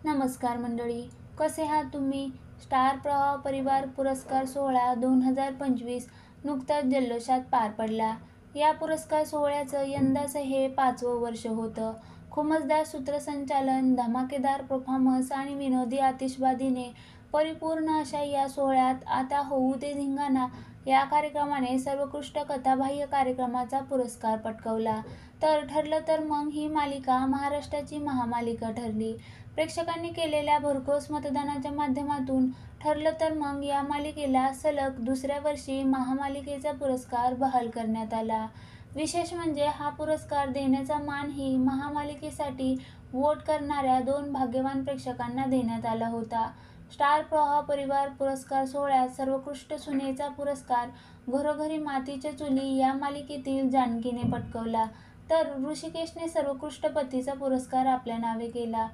नमस्कार मंडळी, कसे आहात तुम्ही? स्टार प्रवाह परिवार पुरस्कार सोहळा 2025 नुकताच जल्लोषात पार पडला. या पुरस्कार सोहळ्याचं यंदाचं हे 5वं वर्ष होतं. खुमासदार सूत्रसंचालन, धमाकेदार परफॉर्मन्स आणि विनोदी आतिषबाजीने परिपूर्ण अशा या सोहळ्यात आता होऊ दे धिंगाणा या कार्यक्रमाने सर्वोत्कृष्ट कथाबाह्य कार्यक्रमाचा पुरस्कार पटकावला. तर ठरलं तर मग ही मालिका महाराष्ट्राची महामालिका ठरली. प्रेक्षकांनी केलेल्या भरघोस मतदानाच्या माध्यमातून ठरलं तर मग या मालिकेला सलग दुसऱ्या वर्षी महामालिकेचा पुरस्कार बहाल करण्यात आला. विशेष म्हणजे हा पुरस्कार देण्याचा मानही महामालिकेसाठी वोट करणाऱ्या 2 भाग्यवान प्रेक्षकांना देण्यात आला होता. स्टार प्रवाह परिवार पुरस्कार सोहळ्यात सर्वोत्कृष्ट सुनेचा पुरस्कार घरोघरी मातीच्या चुली या मालिकेतील जानकीने पटकावला, तर ऋषिकेशने सर्वोत्कृष्ट पतीचा पुरस्कार आपल्या नावे केला.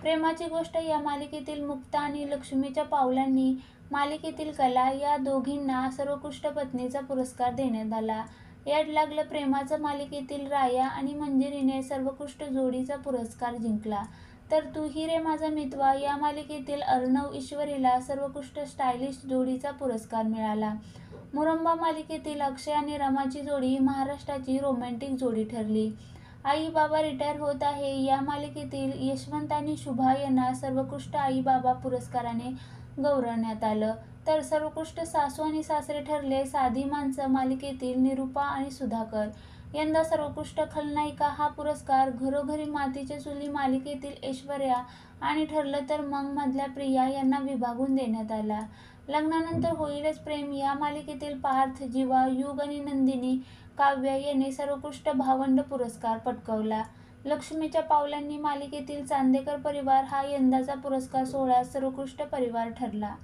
प्रेमाची गोष्ट या मालिकेतील मुक्ता आणि लक्ष्मीच्या पावलांनी मालिकेतील कला या दोघींना सर्वोत्कृष्ट पत्नीचा पुरस्कार देण्यात आला. याड लागलं प्रेमाचं मालिकेतील राया आणि मंजिरीने सर्वोत्कृष्ट जोडीचा पुरस्कार जिंकला, तर तू ही रे माझा मितवा या मालिकेतील अर्णव ईश्वरीला सर्वोत्कृष्ट स्टायलिश जोडीचा पुरस्कार मिळाला. मुरंबा मालिकेतील अक्षय आणि रमाची जोडी महाराष्ट्राची रोमॅन्टिक जोडी ठरली. आई बाबा रिटायर होत आहे या मालिकेतील यशवंत आणि शुभा यांना सर्वोत्कृष्ट आई बाबा पुरस्काराने गौरवण्यात आलं, तर सर्वोत्कृष्ट सासू आणि सासरे ठरले साधी माणसं मालिकेतील निरूपा आणि सुधाकर. यंदा सर्वोत्कृष्ट खलनायिका हा पुरस्कार घरोघरी मातीच्या चुली मालिकेतील ऐश्वर्या आणि ठरलं तर मग मधल्या प्रिया यांना विभागून देण्यात आला. लग्नानंतर होईलच प्रेम या मालिकेतील पार्थ, जीवा, युग आणि नंदिनी काव्या यांनी सर्वोत्कृष्ट भावंड पुरस्कार पटकावला. लक्ष्मीच्या पावलांनी मालिकेतील चांदेकर परिवार हा यंदाचा पुरस्कार सोहळ्यात सर्वोत्कृष्ट परिवार ठरला.